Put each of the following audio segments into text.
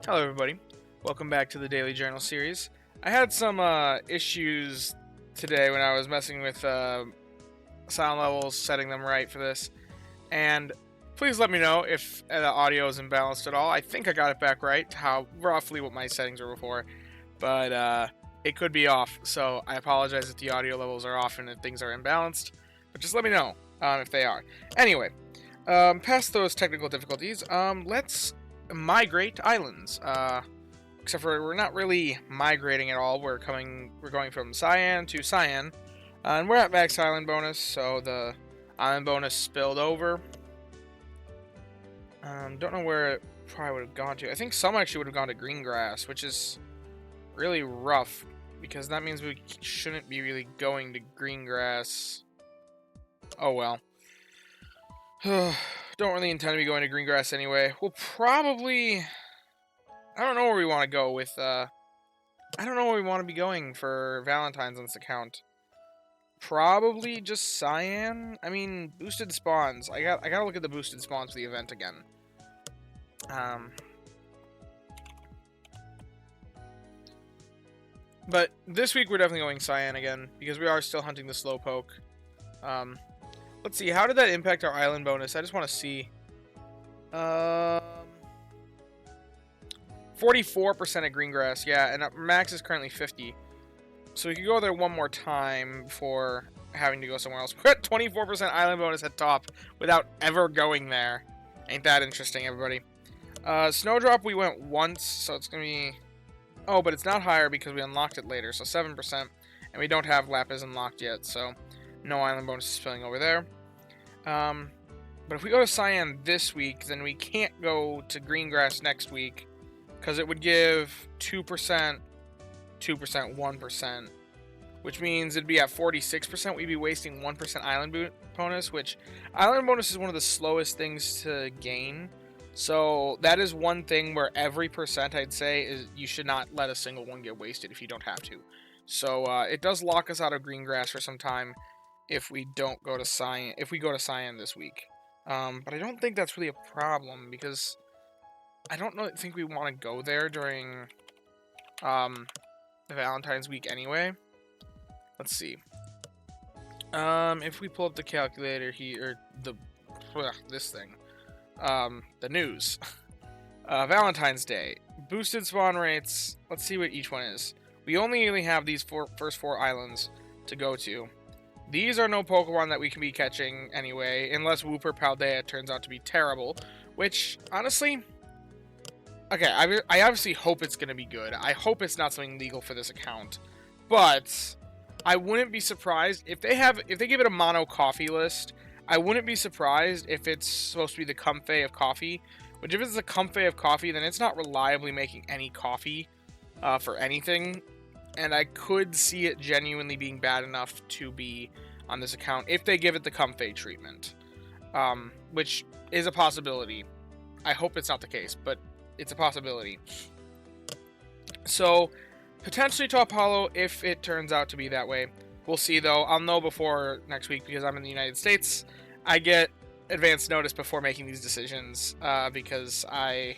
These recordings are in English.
Hello, everybody. Welcome back to the Daily Journal series. I had some issues today when I was messing with sound levels, setting them right for this. And please let me know if the audio is imbalanced at all. I think I got it back right, how roughly what my settings were before. But it could be off, so I apologize if the audio levels are off and if things are imbalanced. But just let me know if they are. Anyway, past those technical difficulties, let's migrate islands. Except for we're not really migrating at all. We're going from Cyan to Cyan, and we're at max island bonus, so the island bonus spilled over. Don't know where it probably would have gone to. I think some actually would have gone to Greengrass, which is really rough because that means we shouldn't be really going to Greengrass. Oh well. Don't really intend to be going to Greengrass anyway. We'll probably... I don't know where we want to go with, I don't know where we want to be going for Valentine's on this account. Probably just Cyan? I mean, boosted spawns. I gotta look at the boosted spawns for the event again. But this week we're definitely going Cyan again, because we are still hunting the Slowpoke. Let's see, how did that impact our island bonus? I just want to see. 44% at Greengrass, yeah, and max is currently 50. So we could go there one more time before having to go somewhere else. We're at 24% island bonus at top without ever going there. Ain't that interesting, everybody? Snowdrop, we went once, so it's going to be... Oh, but it's not higher because we unlocked it later, so 7%. And we don't have Lapis unlocked yet, so no island bonus is spilling over there. But if we go to Cyan this week, then we can't go to Greengrass next week, because it would give 2%, 2%, 1%, which means it'd be at 46%. We'd be wasting 1% island bonus, which island bonus is one of the slowest things to gain. So that is one thing where every percent, I'd say, is you should not let a single one get wasted if you don't have to. So it does lock us out of Greengrass for some time if we don't go to Cyan. If we go to Cyan this week, but I don't think that's really a problem because I don't think we want to go there during the Valentine's week anyway. Let's see. If we pull up the calculator here, this thing, the news. Valentine's Day. Boosted spawn rates. Let's see what each one is. We only really have these first four islands to go to. These are no Pokemon that we can be catching anyway, unless Wooper Paldea turns out to be terrible, which, honestly... Okay, I obviously hope it's going to be good. I hope it's not something legal for this account. But I wouldn't be surprised if they give it a mono coffee list. I wouldn't be surprised if it's supposed to be the Comfey of coffee. Which if it's the Comfey of coffee, then it's not reliably making any coffee for anything. And I could see it genuinely being bad enough to be on this account if they give it the Comfey treatment. Which is a possibility. I hope it's not the case, but it's a possibility. So, potentially Top Hollow if it turns out to be that way. We'll see, though. I'll know before next week because I'm in the United States. I get advance notice before making these decisions because my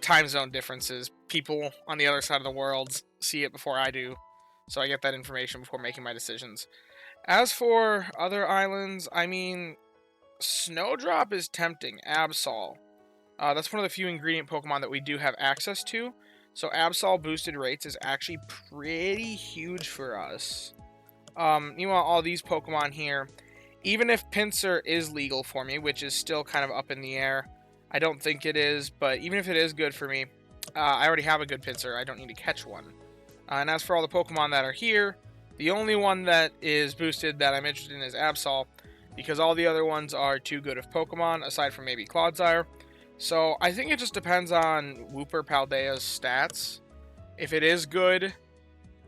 time zone differences. People on the other side of the world see it before I do. So I get that information before making my decisions. As for other islands, I mean, Snowdrop is tempting. Absol. That's one of the few ingredient Pokemon that we do have access to. So Absol boosted rates is actually pretty huge for us. Meanwhile, all these Pokemon here, even if Pinsir is legal for me, which is still kind of up in the air, I don't think it is, but even if it is good for me, I already have a good Pinsir. I don't need to catch one. And as for all the Pokemon that are here, the only one that is boosted that I'm interested in is Absol, because all the other ones are too good of Pokemon, aside from maybe Clodsire. So, I think it just depends on Wooper Paldea's stats. If it is good,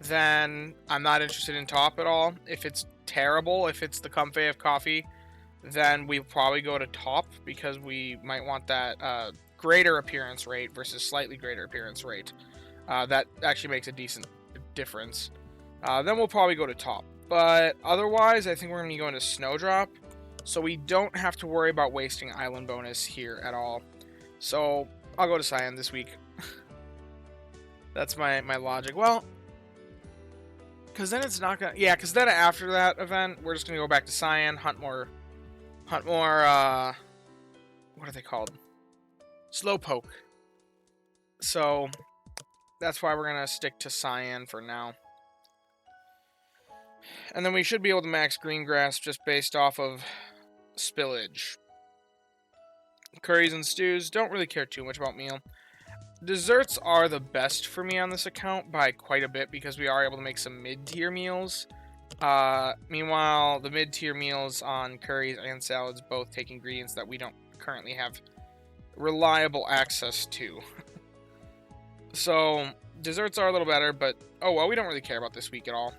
then I'm not interested in top at all. If it's terrible, if it's the Comfey of coffee, then we'll probably go to top, because we might want that greater appearance rate versus slightly greater appearance rate. That actually makes a decent difference. Then we'll probably go to top. But otherwise, I think we're going to be going to Snowdrop, so we don't have to worry about wasting island bonus here at all. So, I'll go to Cyan this week. That's my logic. Well, because then it's not gonna. Yeah, because then after that event, we're just gonna go back to Cyan, hunt more. What are they called? Slowpoke. So that's why we're gonna stick to Cyan for now. And then we should be able to max green grass just based off of spillage. Curries and stews, don't really care too much about meal. Desserts are the best for me on this account by quite a bit because we are able to make some mid-tier meals. Meanwhile, the mid-tier meals on curries and salads both take ingredients that we don't currently have reliable access to. So, desserts are a little better, but oh well, we don't really care about this week at all.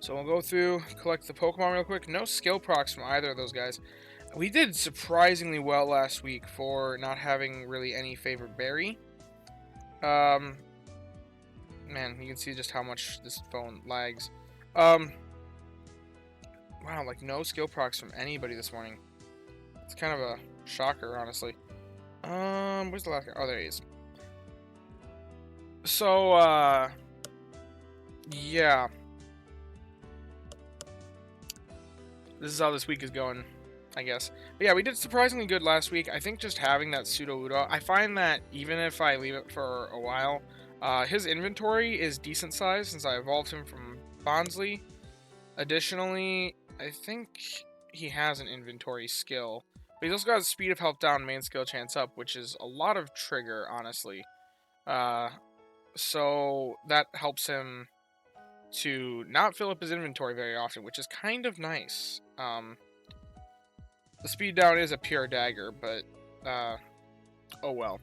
So we'll go through, collect the Pokemon real quick. No skill procs from either of those guys. We did surprisingly well last week for not having really any favorite berry. Man, you can see just how much this phone lags. Wow, like no skill procs from anybody this morning. It's kind of a shocker, honestly. Where's the last guy? Oh, there he is. So, yeah. This is how this week is going, I guess. But yeah, we did surprisingly good last week. I think just having that Sudowoodo, I find that even if I leave it for a while, his inventory is decent size since I evolved him from Bonsly. Additionally, I think he has an inventory skill. But he's also got speed of health down, main skill chance up, which is a lot of trigger, honestly. So that helps him to not fill up his inventory very often, which is kind of nice. The speed down is a pure dagger, but oh well.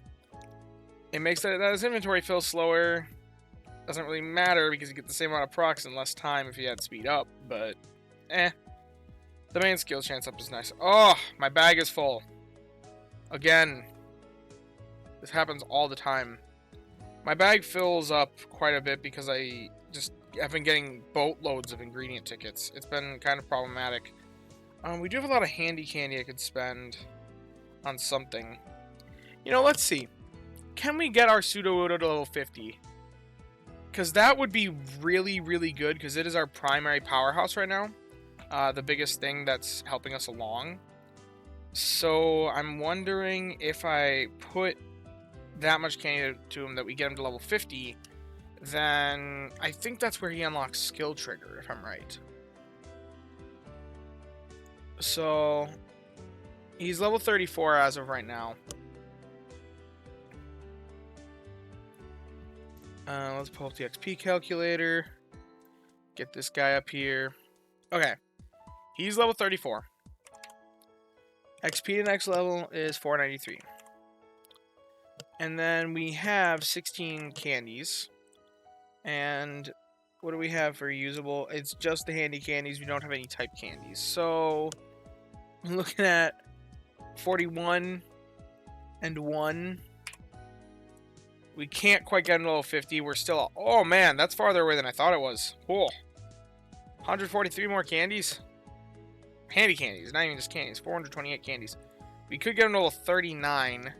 It makes that his inventory feels slower. Doesn't really matter because you get the same amount of procs in less time if you had speed up, but the main skill chance up is nice. Oh, my bag is full. Again. This happens all the time. My bag fills up quite a bit because I've been getting boatloads of ingredient tickets. It's been kind of problematic. We do have a lot of handy candy I could spend on something. You know, let's see. Can we get our Sudowoodo to level 50? Because that would be really, really good because it is our primary powerhouse right now. The biggest thing that's helping us along. So I'm wondering if I put that much candy to him that we get him to level 50, then I think that's where he unlocks skill trigger, if I'm right. So he's level 34 as of right now. Let's pull up the XP calculator. Get this guy up here. Okay. He's level 34. XP to next level is 493. And then we have 16 candies. And what do we have for usable? It's just the handy candies. We don't have any type candies. So I'm looking at 41 and 1. We can't quite get him to level 50. We're still... Oh, man. That's farther away than I thought it was. Cool. 143 more candies. Handy candies. Not even just candies. 428 candies. We could get him to level 39.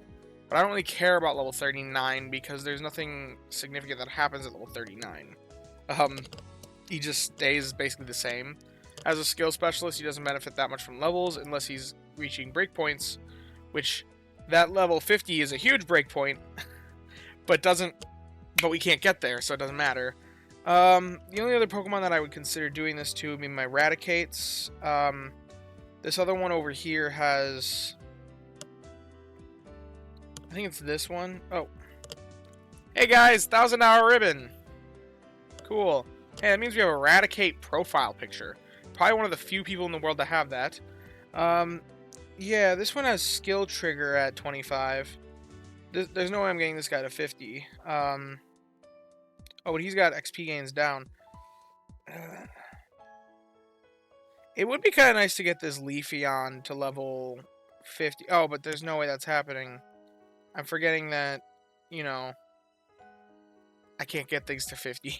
But I don't really care about level 39 because there's nothing significant that happens at level 39. He just stays basically the same. As a skill specialist, he doesn't benefit that much from levels unless he's reaching breakpoints, which that level 50 is a huge breakpoint, but we can't get there, so it doesn't matter. The only other Pokemon that I would consider doing this to would be my Raticates. This other one over here has... I think it's this one. Oh. Hey guys, 1,000-hour ribbon. Cool. Hey, that means we have a Raticate profile picture. Probably one of the few people in the world that have that. Yeah, this one has skill trigger at 25. There's no way I'm getting this guy to 50. Oh, but he's got XP gains down. It would be kind of nice to get this Leafeon to level 50. Oh, but there's no way that's happening. I'm forgetting that, you know, I can't get things to 50.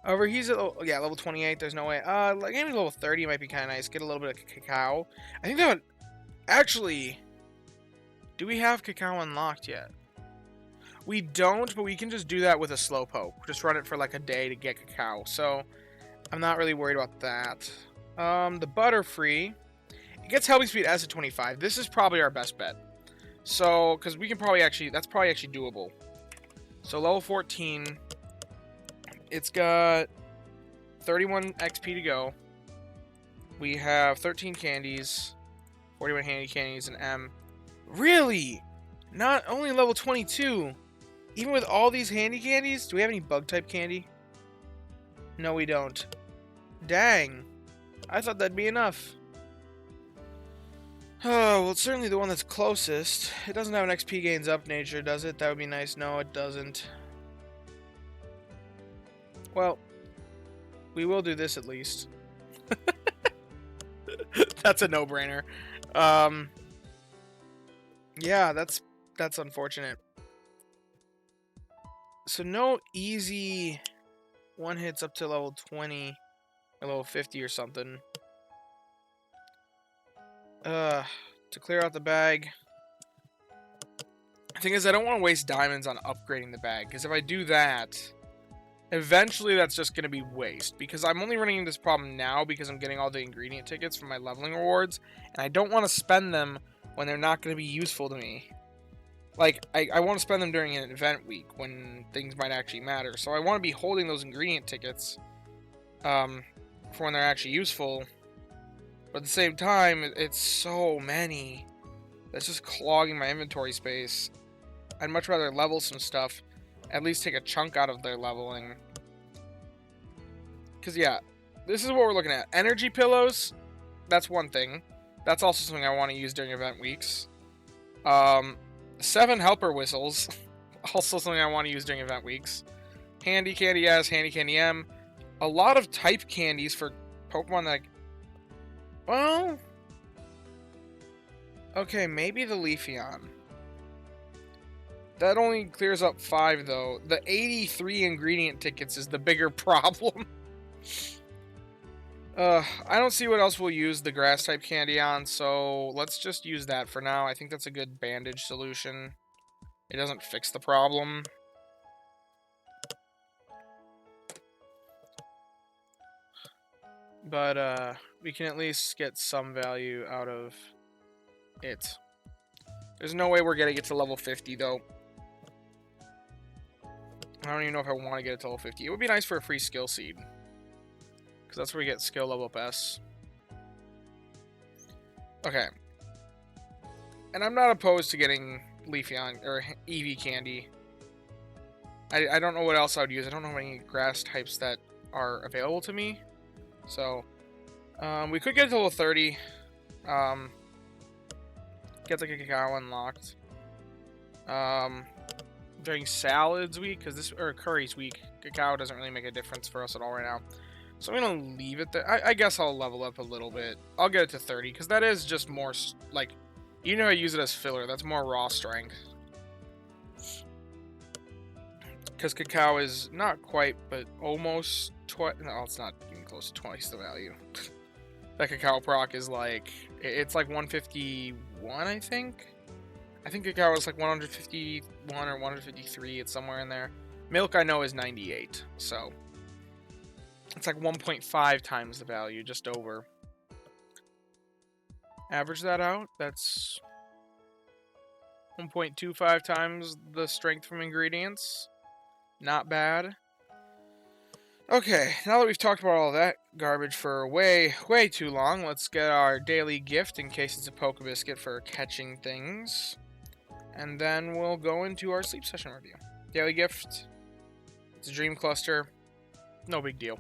However, he's at level 28. There's no way. Like maybe level 30 might be kind of nice. Get a little bit of cacao. I think that would actually. Do we have cacao unlocked yet? We don't, but we can just do that with a Slowpoke. Just run it for like a day to get Cacao. So I'm not really worried about that. The Butterfree. It gets Helping Speed S at 25. This is probably our best bet. So, because we can probably actually, that's probably actually doable. So level 14. It's got 31 XP to go. We have 13 candies. 41 handy candies and M. Really? Not only level 22. Even with all these handy candies? Do we have any bug type candy? No, we don't. Dang. I thought that'd be enough. Oh, well, it's certainly the one that's closest. It doesn't have an XP gains up nature, does it? That would be nice. No, it doesn't. Well, we will do this at least. That's a no-brainer. Yeah, that's unfortunate. So no easy one hits up to level 20 or level 50 or something. To clear out the bag. The thing is, I don't want to waste diamonds on upgrading the bag, because if I do that, eventually that's just going to be waste. Because I'm only running into this problem now because I'm getting all the ingredient tickets from my leveling rewards, and I don't want to spend them when they're not going to be useful to me. Like, I want to spend them during an event week when things might actually matter. So I want to be holding those ingredient tickets for when they're actually useful. But at the same time, it's so many. That's just clogging my inventory space. I'd much rather level some stuff. At least take a chunk out of their leveling. Because, yeah, this is what we're looking at. Energy pillows, that's one thing. That's also something I want to use during event weeks. 7 helper whistles, also something I want to use during event weeks. Handy Candy S, Handy Candy M. A lot of type candies for Pokemon that... Well... Okay, maybe the Leafeon. That only clears up 5, though. The 83 ingredient tickets is the bigger problem. I don't see what else we'll use the grass-type candy on, so let's just use that for now. I think that's a good bandage solution. It doesn't fix the problem. But, we can at least get some value out of it. There's no way we're gonna get to level 50, though. I don't even know if I want to get it to level 50. It would be nice for a free skill seed. Because that's where we get skill level up S. Okay. And I'm not opposed to getting Leafeon, or Eevee candy. I don't know what else I would use. I don't know any grass types that are available to me. So, we could get to level 30. Get the Cacao unlocked. During Salads week, or Curry's week, Cacao doesn't really make a difference for us at all right now. So I'm going to leave it there. I guess I'll level up a little bit. I'll get it to 30, because that is just more, like, even if I use it as filler, that's more raw strength. Because Cacao is not quite, but almost twice. No, it's not even close to twice the value. That Cacao proc is like, it's like 151, I think. I think Cacao is like 151 or 153. It's somewhere in there. Milk, I know, is 98. So it's like 1.5 times the value, just over. Average that out. That's 1.25 times the strength from ingredients. Not bad. Okay, now that we've talked about all that garbage for way too long, let's get our daily gift in case it's a Pokebiscuit for catching things. And then we'll go into our sleep session review. Daily gift. It's a Dream Cluster. No big deal.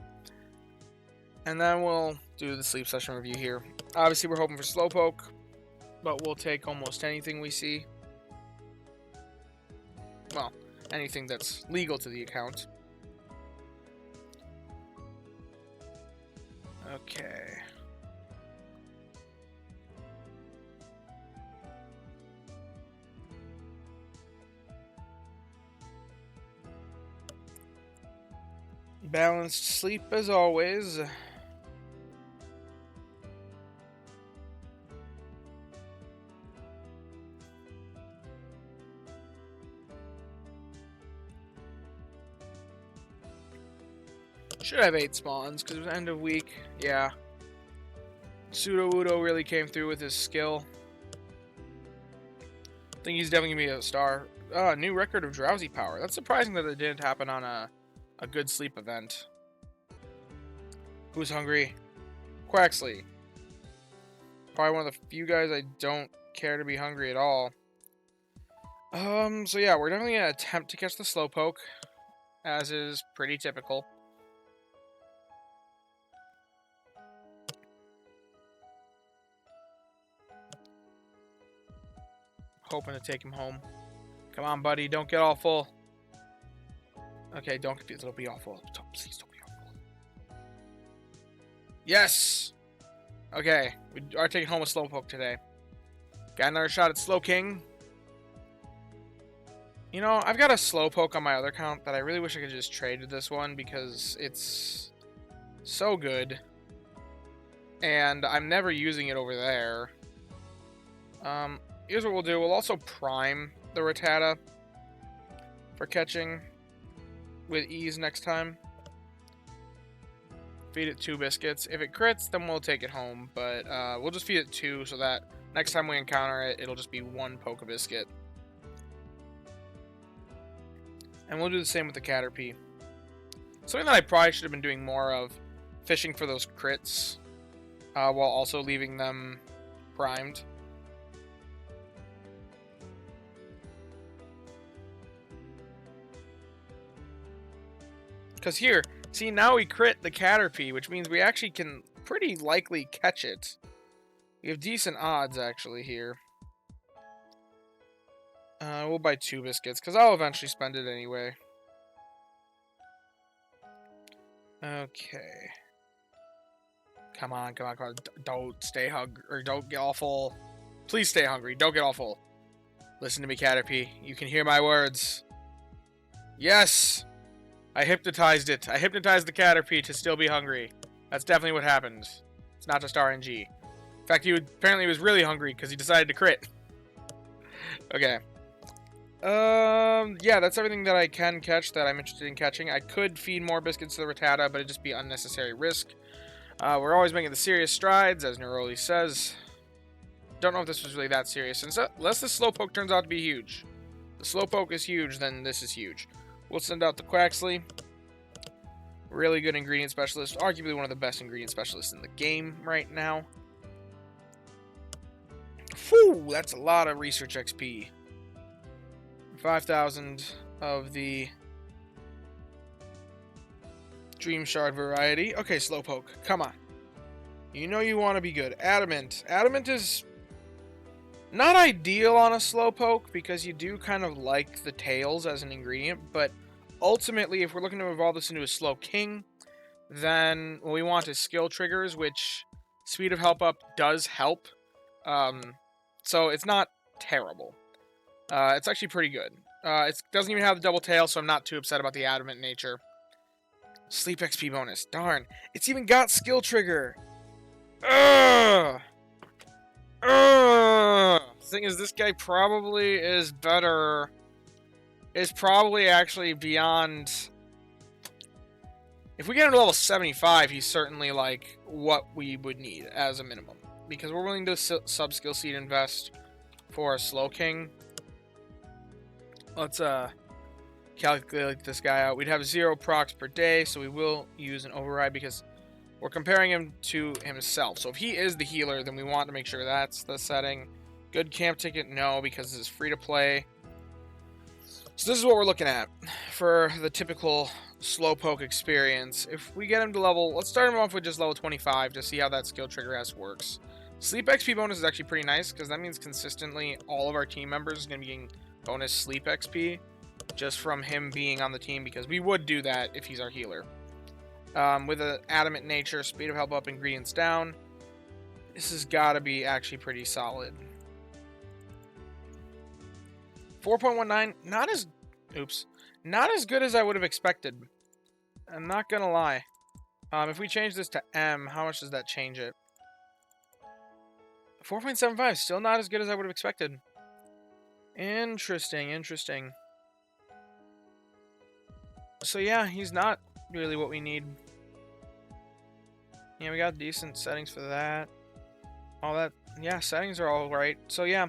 And then we'll do the sleep session review here. Obviously, we're hoping for Slowpoke, but we'll take almost anything we see. Well, anything that's legal to the account. Okay. Balanced sleep as always. Should have 8 spawns, because it was end of week. Yeah. Sudowoodo really came through with his skill. I think he's definitely going to be a star. New record of drowsy power. That's surprising that it didn't happen on a good sleep event. Who's hungry? Quaxley. Probably one of the few guys I don't care to be hungry at all. So yeah, we're definitely going to attempt to catch the Slowpoke, as is pretty typical. Hoping to take him home. Come on, buddy, don't get all full. Okay, don't confuse, it'll be all full. Please don't be all full. Yes! Okay, we are taking home a Slowpoke today. Got another shot at Slowking. You know, I've got a Slowpoke on my other account that I really wish I could just trade with this one because it's so good. And I'm never using it over there. Here's what we'll do. We'll also prime the Rattata for catching with ease next time. Feed it 2 biscuits. If it crits, then we'll take it home. But we'll just feed it 2 so that next time we encounter it, it'll just be 1 Poke-Biscuit. And we'll do the same with the Caterpie. Something that I probably should have been doing more of, fishing for those crits, while also leaving them primed. Because here, see, now we crit the Caterpie, which means we actually can pretty likely catch it. We have decent odds, actually, here. We'll buy 2 biscuits, because I'll eventually spend it anyway. Okay. Come on, come on, come on. Don't stay hungry, or don't get all full. Please stay hungry. Don't get all full. Listen to me, Caterpie. You can hear my words. Yes! I hypnotized it. I hypnotized the Caterpie to still be hungry. That's definitely what happened. It's not just RNG. In fact, apparently he was really hungry because he decided to crit. Okay. Yeah, that's everything that I can catch that I'm interested in catching. I could feed more biscuits to the Rattata, but it'd just be unnecessary risk. We're always making the serious strides, as Neroli says. Don't know if this was really that serious. Unless the Slowpoke turns out to be huge. If the Slowpoke is huge, then this is huge. We'll send out the Quaxley. Really good ingredient specialist. Arguably one of the best ingredient specialists in the game right now. Whew, that's a lot of research XP. 5,000 of the Dream Shard variety. Okay, Slowpoke, come on. You know you want to be good. Adamant. Adamant is not ideal on a Slowpoke because you do kind of like the tails as an ingredient, but ultimately, if we're looking to evolve this into a Slowking, then what we want is skill triggers, which Speed of Help Up does help. So it's not terrible. It's actually pretty good. It doesn't even have the double tail, so I'm not too upset about the adamant nature. Sleep XP bonus. Darn. It's even got skill trigger. Ugh. Ugh. The thing is, this guy probably is better. Is probably actually beyond. If we get him to level 75, he's certainly like what we would need as a minimum. Because we're willing to sub-skill seed invest for a Slowking. Let's calculate this guy out. We'd have 0 procs per day, so we will use an override because we're comparing him to himself. So if he is the healer, then we want to make sure that's the setting. Good camp ticket, no, because this is free to play. So this is what we're looking at for the typical Slowpoke experience. If we get him to level, let's start him off with just level 25 to see how that skill trigger S works. Sleep XP bonus is actually pretty nice because that means consistently all of our team members are going to be getting bonus sleep XP just from him being on the team, because we would do that if he's our healer. With an adamant nature, speed of help up, ingredients down, this has got to be actually pretty solid. 4.19, not as good as I would have expected. I'm not gonna lie. If we change this to M, how much does that change it? 4.75, still not as good as I would have expected. Interesting, interesting. So yeah, he's not really what we need. Yeah, we got decent settings for that. All that, yeah, settings are all right. So yeah,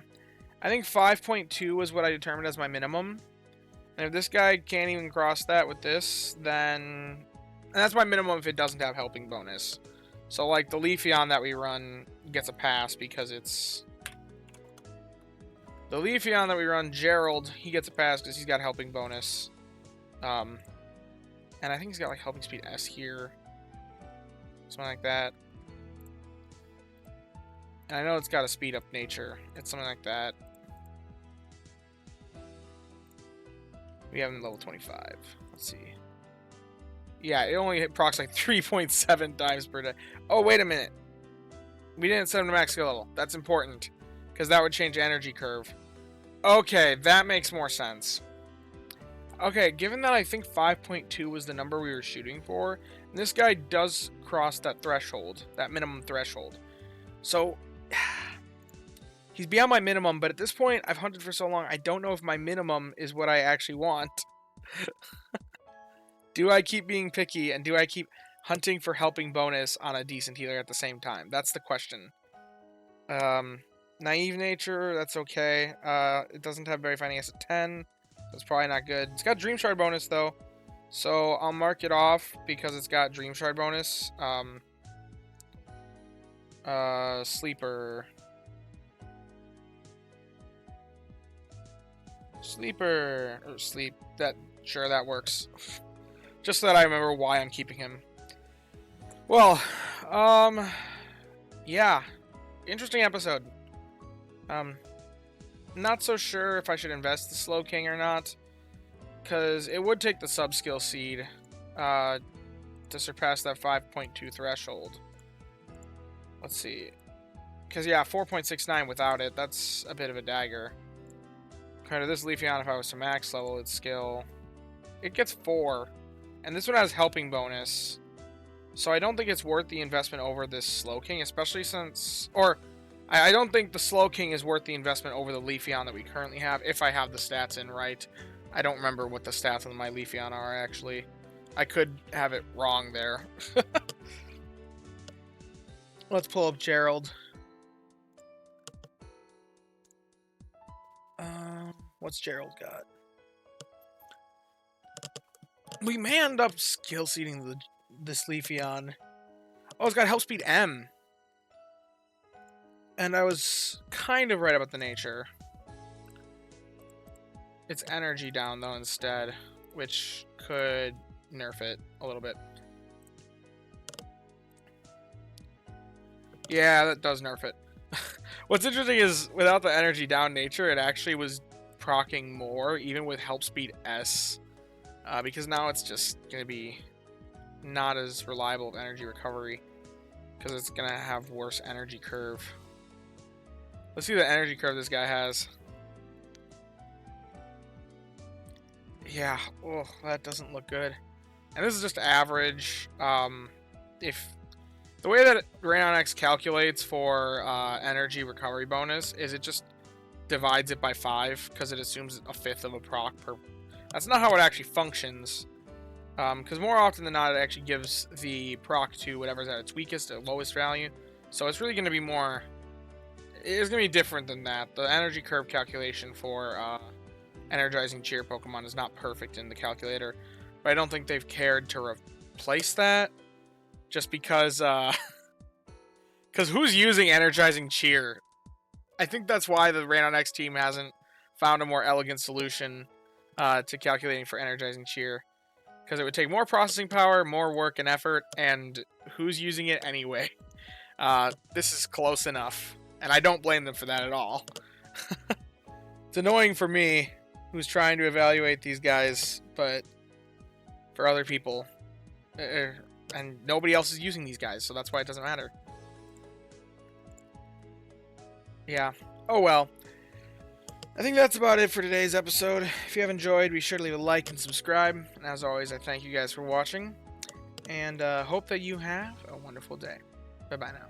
I think 5.2 was what I determined as my minimum. And if this guy can't even cross that with this, then... And that's my minimum if it doesn't have helping bonus. So like the Leafeon that we run gets a pass because it's... The Leafeon that we run, Gerald, he gets a pass because he's got helping bonus. And I think he's got like helping speed S here. Something like that. And I know it's got a speed up nature. It's something like that. We have him level 25. Let's see. Yeah, it only procs like 3.7 times per day. Oh, wait a minute. We didn't set him to max skill level. That's important. Because that would change energy curve. Okay, that makes more sense. Okay, given that I think 5.2 was the number we were shooting for, this guy does cross that threshold, that minimum threshold. So, he's beyond my minimum, but at this point, I've hunted for so long, I don't know if my minimum is what I actually want. Do I keep being picky, and do I keep hunting for helping bonus on a decent healer at the same time? That's the question. Naive nature, that's okay. It doesn't have Berry Finding S at 10. That's probably not good. It's got Dream Shard bonus, though. So I'll mark it off because it's got Dream Shard bonus. Sleeper. Sleeper. Or sleep. Sure, that works. Just so that I remember why I'm keeping him. Well, yeah. Interesting episode. Not so sure if I should invest the Slowking or not, because it would take the sub-skill seed to surpass that 5.2 threshold. Let's see. Because, yeah, 4.69 without it, that's a bit of a dagger. Compared to this Leafeon, if I was to max level its skill, it gets 4. And this one has helping bonus. So I don't think it's worth the investment over this Slowking, especially since... Or... I don't think the Slowking is worth the investment over the Leafeon that we currently have, if I have the stats in right. I don't remember what the stats on my Leafeon are, actually. I could have it wrong there. Let's pull up Gerald. What's Gerald got? We may end up skill seeding this Leafeon. Oh, it's got Help Speed M. And I was kind of right about the nature. It's energy down, though, instead, which could nerf it a little bit. Yeah, that does nerf it. What's interesting is, without the energy down nature, it actually was proccing more, even with Help Speed S. Because now it's just going to be not as reliable of energy recovery. Because it's going to have worse energy curve. Let's see the energy curve this guy has. Yeah, oh, that doesn't look good. And this is just average. If the way that Rayon X calculates for energy recovery bonus is it just divides it by 5 because it assumes a fifth of a proc per. That's not how it actually functions. Because more often than not, it actually gives the proc to whatever's at its weakest or lowest value. So it's really going to be more. It's going to be different than that. The energy curve calculation for Energizing Cheer Pokemon is not perfect in the calculator. But I don't think they've cared to replace that. Just because... Because who's using Energizing Cheer? I think that's why the Rayon X team hasn't found a more elegant solution to calculating for Energizing Cheer. Because it would take more processing power, more work and effort, and who's using it anyway? This is close enough. And I don't blame them for that at all. It's annoying for me, who's trying to evaluate these guys, but for other people. And nobody else is using these guys, so that's why it doesn't matter. Yeah. Oh well. I think that's about it for today's episode. If you have enjoyed, be sure to leave a like and subscribe. And as always, I thank you guys for watching. And hope that you have a wonderful day. Bye-bye now.